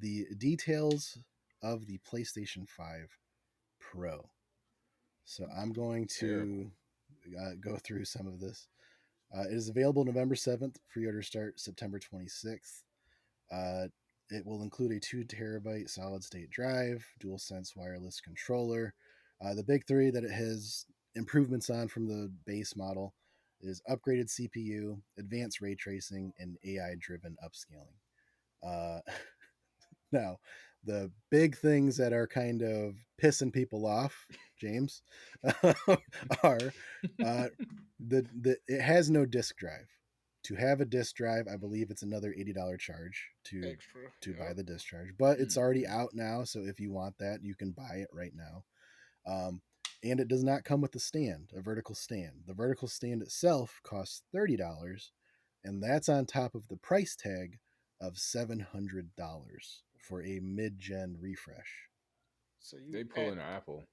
the details of the PlayStation 5 Pro. So I'm going Terrible. to go through some of this. It is available November 7th. Pre-order start September 26th. Uh, it will include a 2 terabyte solid state drive, DualSense wireless controller. The big three that it has improvements on from the base model is upgraded CPU, advanced ray tracing, and AI driven upscaling. Uh, now, the big things that are kind of pissing people off, James, are the it has no disk drive. To have a disk drive, I believe it's another $80 charge Extra. to buy Yep. the disk charge, but it's already Mm-hmm. out now. So if you want that, you can buy it right now. Um, and it does not come with a stand, a vertical stand. The vertical stand itself costs $30, and that's on top of the price tag of $700 for a mid-gen refresh. So you They at pulling an Apple.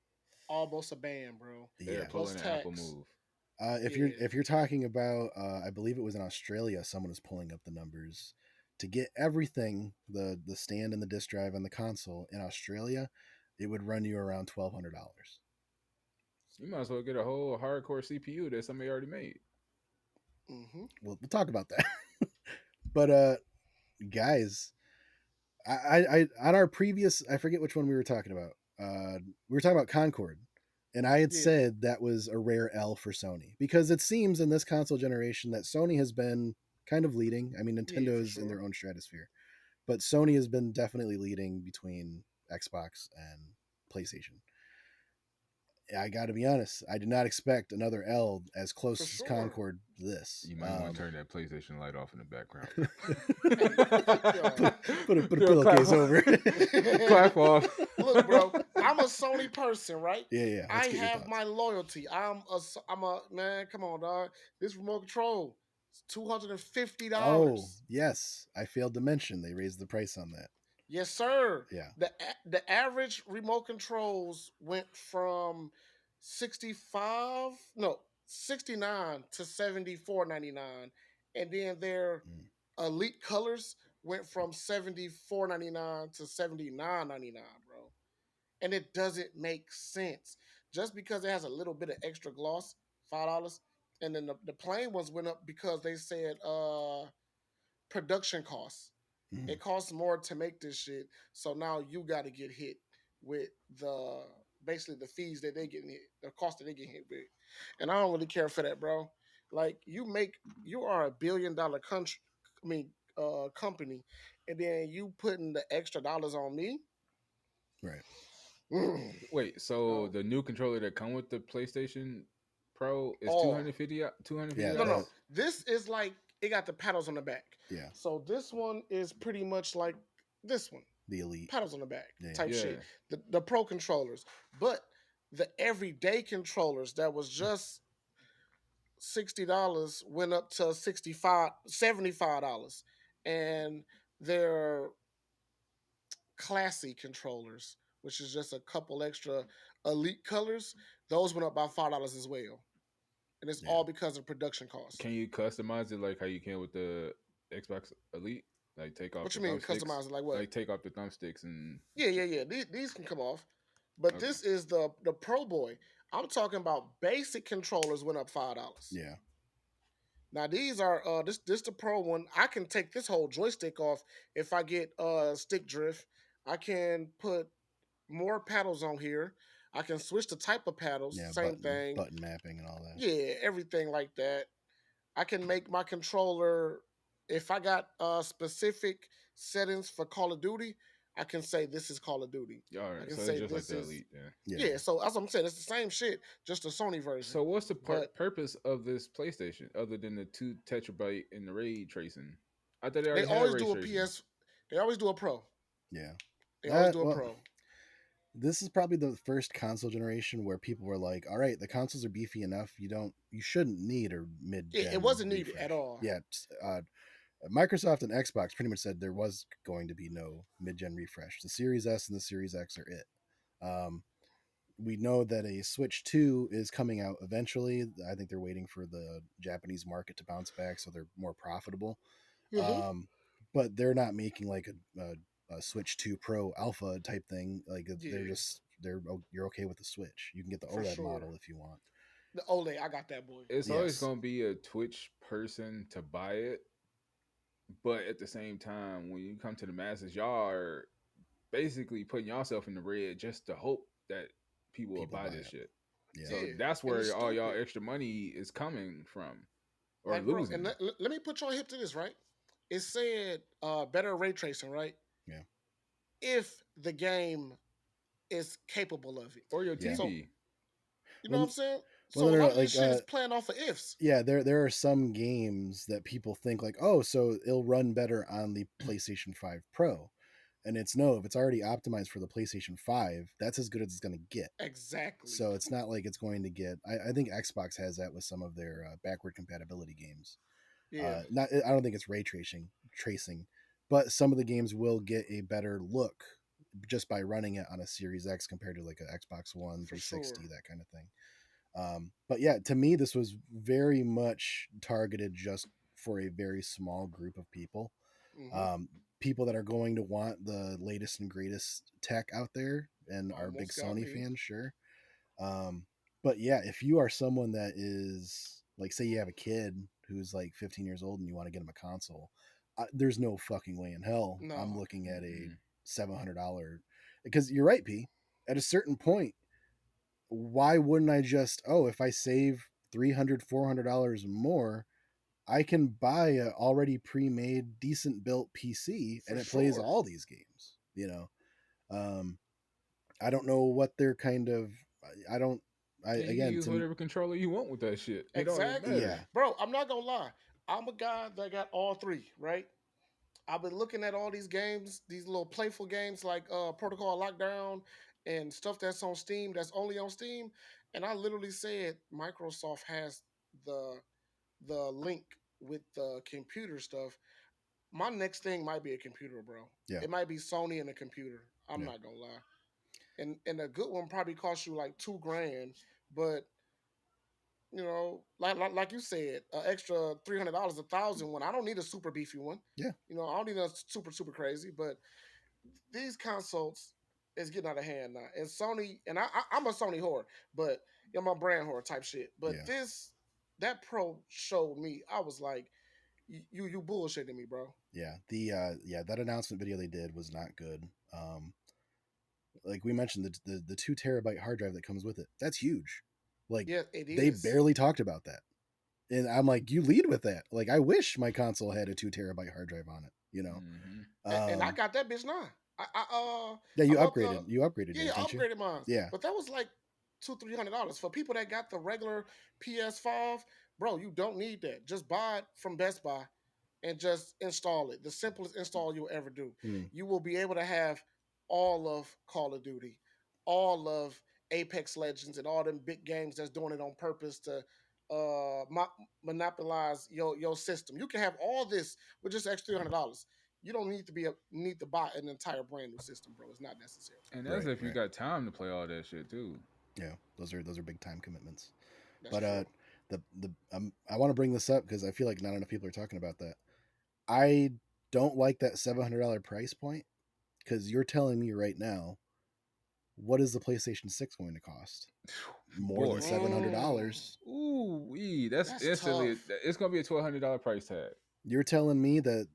almost a band, bro. They're Yeah. Plus pulling an Apple tax. move. Yeah. If you're talking about, I believe it was in Australia, someone was pulling up the numbers to get everything, the stand and the disk drive and the console in Australia, it would run you around $1,200. You might as well get a whole hardcore CPU that somebody already made. Mm-hmm. We'll talk about that. But guys, on our previous, I forget which one we were talking about. We were talking about Concord, and I had Yeah. said that was a rare L for Sony because it seems in this console generation that Sony has been kind of leading. I mean, Yeah, for Nintendo's in sure. their own stratosphere, but Sony has been definitely leading between Xbox and PlayStation. I got to be honest, I did not expect another L as For close as sure. Concord to this. You might want to turn that PlayStation light off in the background. Man, fuck y'all. Put a Do a clap pillowcase off. over it. Clap off. Look, bro, I'm a Sony person, right? Yeah, yeah. I Let's get your have thoughts. my loyalty. I'm a man. Come on, dog. This remote control, it's Oh, $250. yes. I failed to mention they raised the price on that. Yes, sir. Yeah. The average remote controls went from 65, no, 69 to 74.99, and then their Mm, elite colors went from 74.99 to 79.99, bro. And it doesn't make sense. Just because it has a little bit of extra gloss, $5, and then the plain ones went up because they said production costs. mm, It costs more to make this shit, so now you got to get hit with the basically the fees that they getting hit, the cost that they get hit with, and I don't really care for that, bro. Like you are $1 billion country, I mean, company, and then you putting the extra dollars on me. right. Mm, Wait, so no, the new controller that come with the PlayStation Pro is all 250 Yeah, no, no. the $250? This is like it got the paddles on the back, yeah, so this one is pretty much like this one. the elite. Paddles on the back Yeah, yeah. type shit. Yeah. The pro controllers, but the everyday controllers that was just $60 went up to 65 $75, and they're classy controllers, which is just a couple extra elite colors. Those went up by $5 as well, and it's Yeah. all because of production costs. Can you customize it like how you can with the Xbox Elite? Like take off What the you mean thumbsticks? customizing? Like what? Like take off the thumbsticks and Yeah, yeah, yeah. These can come off, but okay. this is the Pro Boy. I'm talking about basic controllers went up $5. Yeah. Now these are this the Pro one. I can take this whole joystick off if I get stick drift. I can put more paddles on here. I can switch the type of paddles. Yeah, Same thing. button mapping and all that. Yeah, everything like that. I can make my controller if I got specific settings for Call of Duty. I can say this is Call of Duty. Yeah, all I right. can So it's say just like this the is Elite, yeah. Yeah, yeah. yeah. So that's what I'm saying. It's the same shit, just a Sony version. So what's the But purpose of this PlayStation other than the 2 terabyte and the ray tracing? I thought they they already had always ray do a tracing. PS. They always do a Pro. Yeah. They always That do a well, Pro. this is probably the first console generation where people were like, "All right, the consoles are beefy enough. You shouldn't need a Yeah, it mid-gen wasn't needed at refresh." all. Yeah, Microsoft and Xbox pretty much said there was going to be no mid-gen refresh. The Series S and the Series X are it. Um, we know that a Switch 2 is coming out eventually. I think they're waiting for the Japanese market to bounce back so they're more profitable. Mm-hmm. Um, but they're not making like a a Switch 2 Pro Alpha type thing. Like they're Yeah, just they're you're okay with the Switch. You can get the for OLED sure. model if you want. The OLED, I got that boy. It's always Yes, gonna be a Twitch person to buy it, but at the same time, when you come to the masses, y'all are basically putting yourself in the red just to hope that people will people buy buy this it. shit. Yeah, So Yeah, that's and it's where all y'all stupid. extra money is coming from or Like, bro, and losing. let me put your hip to this, right? It said better ray tracing, right? yeah, If the game is capable of it. Or your yeah. So, TV. you know what Well, I'm saying? well, So a no, lot no, of this like shit is playing off of ifs. yeah, there are some games that people think like, oh, so it'll run better on the PlayStation 5 Pro. And it's no, if it's already optimized for the PlayStation 5, that's as good as it's going to get. Exactly. So it's not like it's going to get. I think Xbox has that with some of their backward compatibility games. Yeah, Not, I don't think it's tracing, but some of the games will get a better look just by running it on a Series X compared to like an Xbox One, for sure. 360, that kind of thing. But yeah, to me, this was very much targeted just for a very small group of people. Hmm. Um, People that are going to want the latest and greatest tech out there and are big Almost got Sony me. fans, sure. Um, but yeah, if you are someone that is like, say, you have a kid who's like 15 years old and you want to get him a console, there's no fucking way in hell I'm No, looking at a Mm-mm. $700 because you're right, P. At a certain point, why wouldn't I just, oh, if I save $300 $400 more, I can buy a already pre-made decent built PC for and it plays sure. all these games, you know. um I don't know what they're kind of, I don't, I And you can again use to whatever controller you want with that shit. It don't even Exactly. matter. yeah, Bro, I'm not gonna lie. I'm a guy that got all three, right? I've been looking at all these games, these little playful games like Protocol Lockdown and stuff that's on Steam, that's only on Steam. And I literally said Microsoft has the the link with the computer stuff. My next thing might be a computer, bro. yeah, It might be Sony and a computer. I'm yeah, not gonna lie. And a good one probably costs you like 2 grand, but like you said, an extra $300, 1,000 one. I don't need a super beefy one. yeah, I don't need a super crazy. But these consoles is getting out of hand now. And Sony, and I'm a Sony whore, but I'm a brand whore type shit. But yeah, that Pro showed me. I was like, you bullshitting me, bro. yeah. The yeah, that announcement video they did was not good. Like we mentioned, the 2 terabyte hard drive that comes with it, that's huge. Like Yeah, it they is. barely talked about that. And I'm like, you lead with that. Like, I wish my console had a 2 terabyte hard drive on it. You know, Mm-hmm. And I got that bitch now. I I yeah, I bought the you upgraded yeah, yours, I didn't you? upgraded mine, Yeah, but that was like $200-300 for people that got the regular PS5. Bro, you don't need that. Just buy it from Best Buy and just install it. The simplest install you'll ever do. mm, You will be able to have all of Call of Duty, all of Apex Legends, and all them big games that's doing it on purpose to monopolize your system. You can have all this with just extra $300. You don't need to buy an entire brand new system, bro. It's not necessary. And that's right, if you right. got time to play all that shit too. Yeah, those are big time commitments. That's But true. the I want to bring this up because I feel like not enough people are talking about that. I don't like that $700 price point because you're telling me right now, what is the PlayStation 6 going to cost? More than Boy. Mm, $700. Ooh, that's that's instantly. tough. It's gonna be a $1,200 price tag. You're telling me that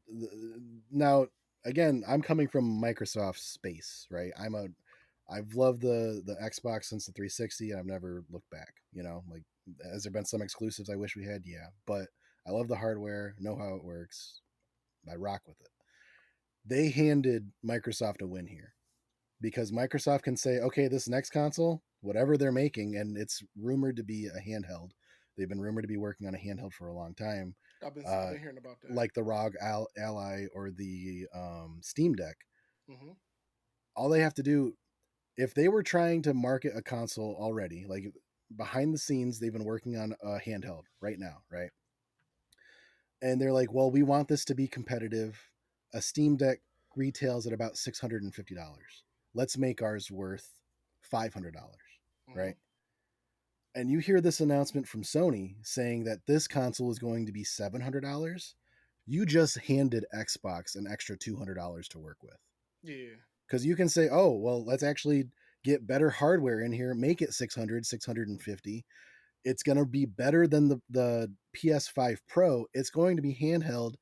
now again, I'm coming from Microsoft space, right? I've loved the Xbox since the 360 and I've never looked back, you know? Like has there been some exclusives I wish we had? Yeah, but I love the hardware, know how it works. I rock with it. They handed Microsoft a win here because Microsoft can say, okay, this next console, whatever they're making, and it's rumored to be a handheld. They've been rumored to be working on a handheld for a long time, I've uh, been hearing about that. like the ROG Ally or the Steam Deck. Hmm. All they have to do, if they were trying to market a console already, like behind the scenes, they've been working on a handheld right now, right? And they're like, well, we want this to be competitive. A Steam Deck retails at about $650. Let's make ours worth $500, Hmm. right? And you hear this announcement from Sony saying that this console is going to be $700. You just handed Xbox an extra $200 to work with. Yeah. Because you can say, oh, well, let's actually get better hardware in here, make it 600, 650. It's going to be better than the PS5 Pro. It's going to be handheld.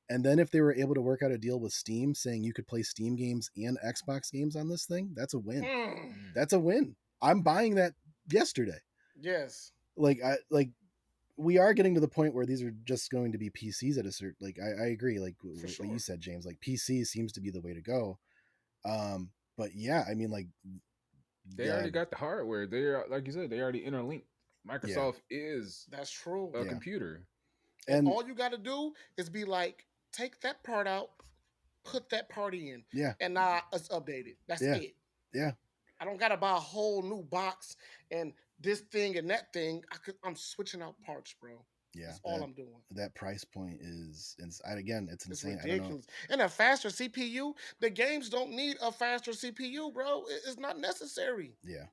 And then if they were able to work out a deal with Steam saying you could play Steam games and Xbox games on this thing, that's a win. Mm. Mm. That's a win. I'm buying that yesterday. Yes. Like we are getting to the point where these are just going to be PCs at a certain, like I agree, like For what you sure. said, James, like PC seems to be the way to go. But yeah, I mean, like, They already got the hardware. They're like you said, they already interlinked. yeah, Microsoft is That's true. a yeah, computer. And and all you got to do is be like, take that part out, put that part in, yeah, and now it's updated. That's yeah, it. yeah, I don't got to buy a whole new box and this thing and that thing. I'm switching out parts, bro. yeah. That's all I'm doing. That price point is, again, it's It's insane. I don't know. ridiculous. And a faster CPU, the games don't need a faster CPU, bro. It's not necessary. Yeah,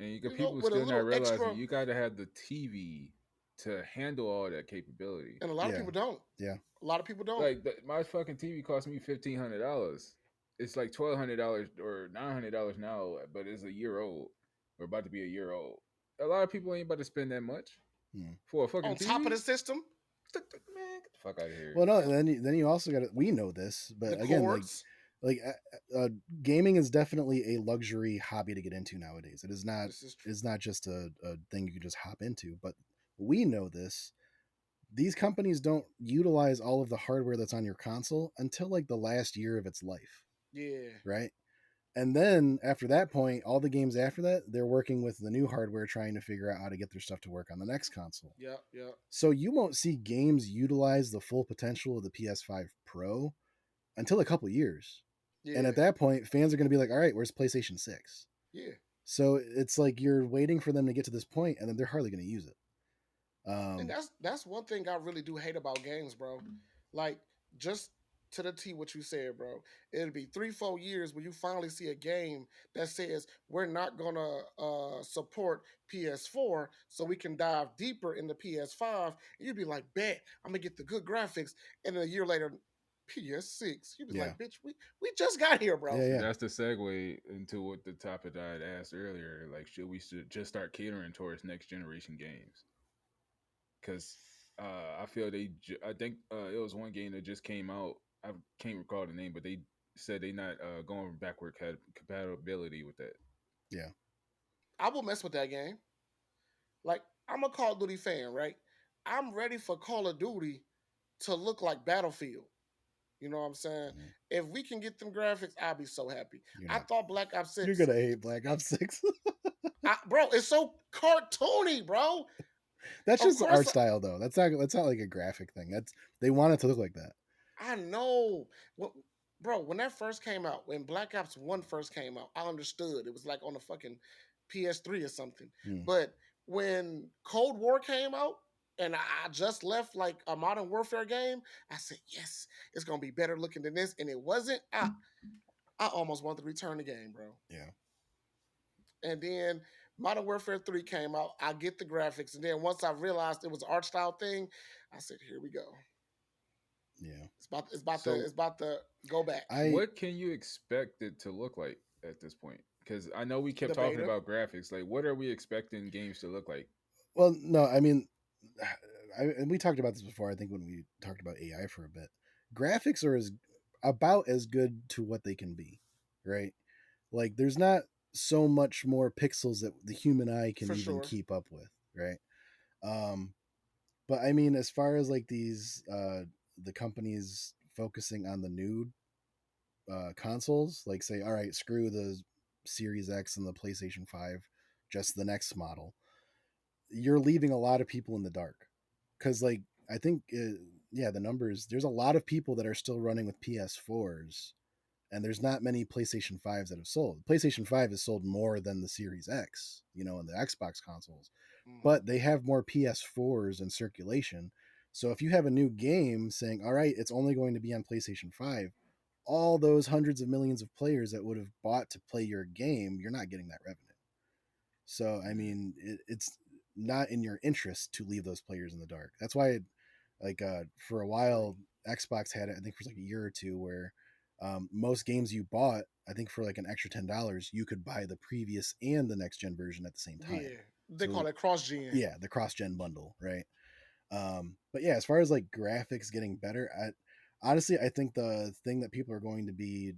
And you got You know, people with a still not little realizing extra, you got to have the TV to handle all that capability. and a lot of yeah, people don't. yeah, A lot of people don't. Like my fucking TV cost me $1,500. It's like $1,200 or $900 now, but it's a year old or about to be a year old. A lot of people ain't about to spend that much hmm. for a fucking On top of TV. the system, Man, get the fuck out of here. Well, no, then you also got to. We know this, the but again, cords. like gaming is definitely a luxury hobby to get into nowadays. It is not. This is true. It's not just a thing you can just hop into. But we know this. These companies don't utilize all of the hardware that's on your console until like the last year of its life, Yeah. right? And then after that point, all the games after that, they're working with the new hardware trying to figure out how to get their stuff to work on the next console. Yep. Yep. So you won't see games utilize the full potential of the PS5 Pro until a couple years. And Yeah. at that point, fans are going to be like, all right, where's PlayStation 6? Yeah. So it's like you're waiting for them to get to this point, and then they're hardly going to use it. And that's one thing I really do hate about games, bro. Like, just to the T what you said, bro. It'll be 3-4 years when you finally see a game that says we're not gonna support PS4, so we can dive deeper into PS5. And you'd be like, bet I'm gonna get the good graphics, and then a year later, PS6. You'd be Yeah. like, bitch, we just got here, bro. Yeah, yeah. That's the segue into what the topic I had asked earlier. Like, should just start catering towards next generation games? Because I feel I think it was one game that just came out. I can't recall the name, but they said they not going backward compatibility with that. Yeah. I will mess with that game. Like, I'm a Call of Duty fan, right? I'm ready for Call of Duty to look like Battlefield. You know what I'm saying? Mhm. If we can get them graphics, I'll be so happy. You're I not. thought Black Ops You're 6, going to hate Black Ops 6. bro, it's so cartoony, bro. That's Of just the art course, style, though. That's not like a graphic thing. They want it to look like that. I know. Bro, when that first came out, when Black Ops 1 first came out, I understood. It was like on a fucking PS3 or something. Mm. But when Cold War came out, and I just left like a Modern Warfare game, I said, yes, it's going to be better looking than this. And it wasn't. I almost wanted to return the game, bro. Yeah. And then Modern Warfare 3 came out. I get the graphics. And then once I realized it was an art style thing, I said, here we go. Yeah. So, It's about to go back. what can you expect it to look like at this point? Because I know we kept The talking beta. about graphics. Like, what are we expecting games to look like? Well, no, I mean, and we talked about this before. I think when we talked about AI for a bit, graphics are about as good to what they can be, right? Like, there's not so much more pixels that the human eye can For even sure. keep up with, right? Um, but I mean, as far as like these, the companies focusing on the new consoles, like say, all right, screw the Series X and the PlayStation 5, just the next model, you're leaving a lot of people in the dark. Because, like, I think, yeah, the numbers, there's a lot of people that are still running with PS4s, and there's not many PlayStation 5s that have sold. PlayStation 5 has sold more than the Series X, and the Xbox consoles, but they have more PS4s in circulation. So if you have a new game saying, all right, it's only going to be on PlayStation 5, all those hundreds of millions of players that would have bought to play your game, you're not getting that revenue. So, I mean, it's not in your interest to leave those players in the dark. That's why, like, for a while, Xbox had it, I think, for like a year or two, where Most games you bought, I think for like an extra $10, you could buy the previous and the next gen version at the same time. Yeah, they call So it cross gen. yeah, the cross gen bundle, right? But yeah, as far as like graphics getting better, honestly I think the thing that people are going to be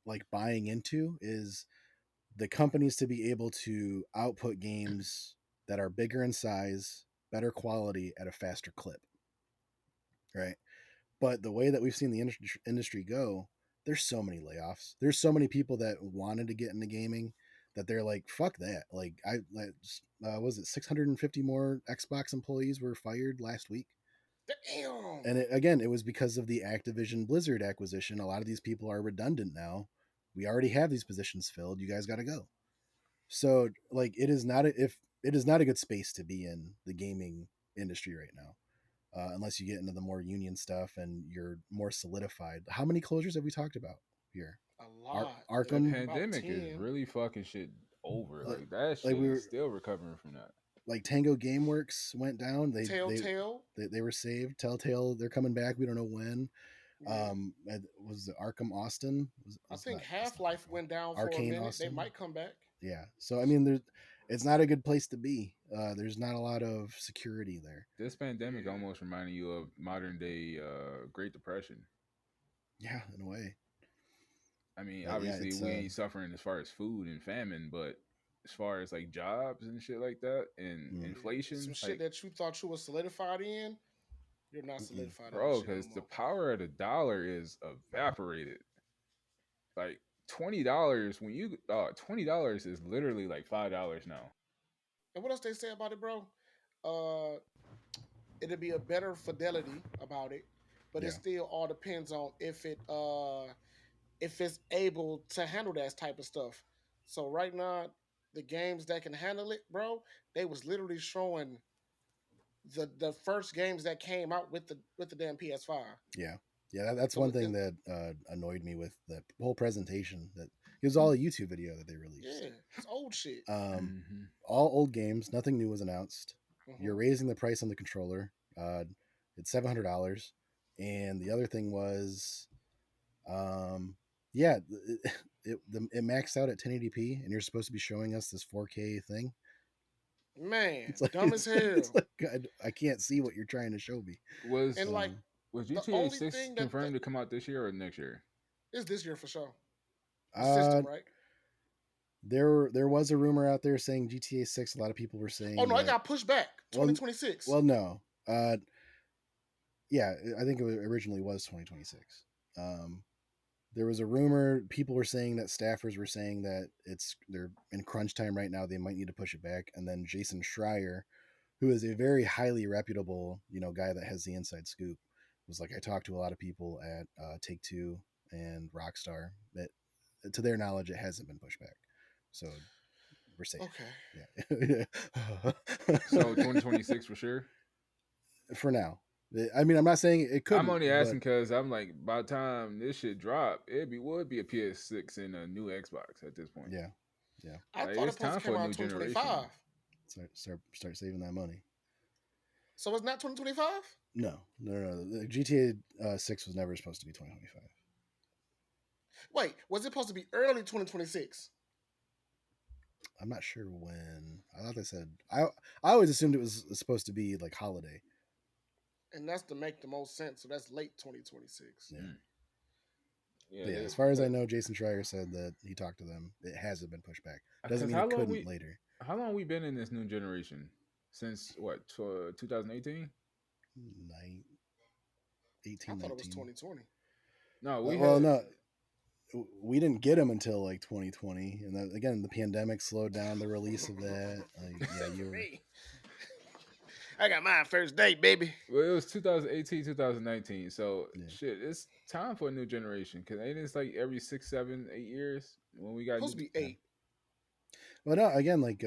like buying into is the companies to be able to output games that are bigger in size, better quality at a faster clip, right? But the way that we've seen the industry go, there's so many layoffs. There's so many people that wanted to get into gaming that they're like, fuck that. Like, was it 650 more Xbox employees were fired last week? Damn. And again, it was because of the Activision Blizzard acquisition. A lot of these people are redundant now. We already have these positions filled. You guys got to go. So, like, it is not a good space to be in the gaming industry right now. Unless you get into the more union stuff and you're more solidified. How many closures have we talked about here? A lot. The Arkham, About pandemic is 10. really fucking shit over. like, Like that like shit we is were still recovering from that. like Tango GameWorks went down. Telltale. They were saved. Telltale, they're coming back. We don't know when. Yeah. Was it Arkham Austin? I think That's Half not Life Arkham. went down for a Arcane minute. They Austin. might come back. Yeah. So I mean, it's not a good place to be. There's not a lot of security there. This pandemic Yeah. almost reminded you of modern day Great Depression. Yeah, in a way. I mean, But yeah, obviously it's we ain't suffering as far as food and famine, but as far as like jobs and shit like that and mm, Yeah. Some inflation, shit like that you thought you were solidified in, you're not mm-mm. solidified in that bro, shit no because the more. power of the dollar is evaporated. Like $20 when you $20 is literally like $5 now. And what else they say about it, bro? Uh, it'll be a better fidelity about it, but it Yeah, still all depends on if it's able to handle that type of stuff. So right now, the games that can handle it, bro, they was literally showing the first games that came out with the damn PS5. yeah, yeah. That's So one thing it, that annoyed me with the whole presentation. That it was all a YouTube video that they released. yeah, it's old shit. Um, Mm-hmm. all old games. Nothing new was announced. You're Hmm. raising the price on the controller. It's $700, and the other thing was, um, yeah, it maxed out at 1080p, and you're supposed to be showing us this 4K thing. Man, It's like dumb as it's hell. like I can't see what you're trying to show me. And Was like was the GTA only 6 thing that confirmed to come out this year or next year? is this year for sure. The Uh, system, right? there was a rumor out there saying GTA 6. A lot of people were Oh saying no, it that. got pushed back. Well, 2026. well, no. Yeah, I think it originally was 2026. Um, there was a rumor. People were saying that staffers were saying that they're in crunch time right now. They might need to push it back. And then Jason Schreier, who is a very highly reputable, guy that has the inside scoop, was like, I talked to a lot of people at Take Two and Rockstar that, to their knowledge, it hasn't been pushed back. So we're safe. Okay. Yeah. So 2026 for sure. For now. I mean, I'm not saying it I'm couldn't, only but asking because I'm like, by the time this shit drop, would be a PS6 and a new Xbox at this point. yeah, yeah. I Like thought it it's supposed time to for come a out new generation. 2025. Start saving that money. So it's not 2025? No, no, no. No. The GTA 6 was never supposed to be 2025. Wait, was it supposed to be early 2026? I'm not sure when. I thought they said I always assumed it was supposed to be like holiday. And that's to make the most sense. So that's late 2026. Yeah. Mm. Yeah, But yeah, as far as I know, Jason Schreier said that he talked to them. It hasn't been pushed back. Doesn't because mean it couldn't later. how long we been in this new generation since what 2018? Nine, I 18, thought it was 19. 2020. No, we Well, had no, we didn't get them until like 2020, and then, again, the pandemic slowed down the release of that. Yeah, Except you for were. me. I got mine first date, baby. well, it was 2018, 2019. So Yeah. shit, it's time for a new generation. Cause ain't it's like every 6, 7, 8 years when we got Supposed new. to be Yeah. 8. Well, no, again, like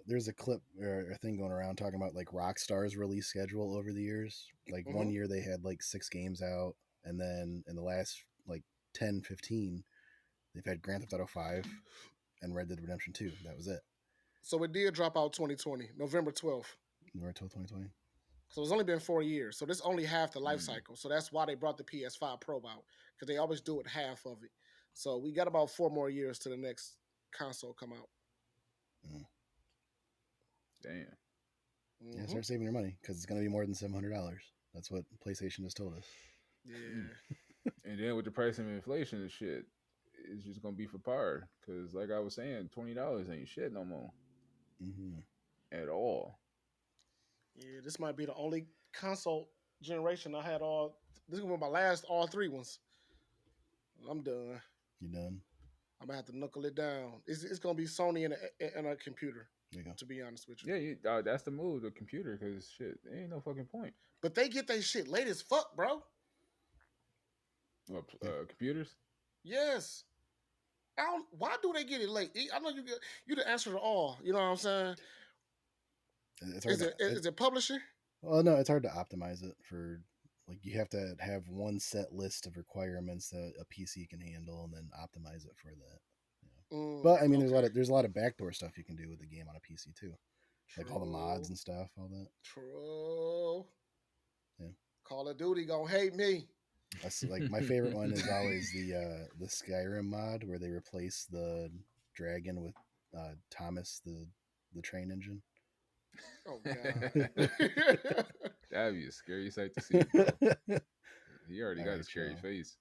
there's a clip or a thing going around talking about like Rockstar's release schedule over the years. Like one Mm-hmm. year they had like 6 games out, and then in the last like 10, 15, they've had Grand Theft Auto 5 and Red Dead Redemption 2. That was it. So it did drop out 2020, November 12th. November 2020. So it's only been 4 years. So this only half the life Mm, cycle. So that's why they brought the PS5 Pro out, because they always do it half of it. So we got about 4 more years to the next console come out. Mm. damn. Yeah, Mm-hmm. start saving your money because it's going to be more than $700. That's what PlayStation has told us. Mm. Yeah. And then with the price of inflation and shit, it's just gonna be for par. Cause like I was saying, $20 ain't shit no more Mm-hmm. at all. Yeah, this might be the only console generation I had all. This is one of my last all three ones. I'm done. You done? I'm gonna have to knuckle it down. It's gonna be Sony and a computer. There you go. To be honest with you, Yeah, that's the move, the computer. Cause shit, there ain't no fucking point. but they get their shit late as fuck, bro. What, Yeah. computers? Yes. I don't, why do they get it late? I know you the answer to all. You know what I'm saying? It's hard to. Is it publishing? Well, no, it's hard to optimize it for. Like you have to have one set list of requirements that a PC can handle, and then optimize it for that. But I mean, Okay. there's a lot of backdoor stuff you can do with the game on a PC too, like all the mods True. and stuff, all that. True. Yeah. Call of Duty gonna hate me. Like my favorite one is always the Skyrim mod where they replace the dragon with Thomas the train engine. Oh God. That'd be a scary sight to see, bro. He already All got a right, scary y'all. face.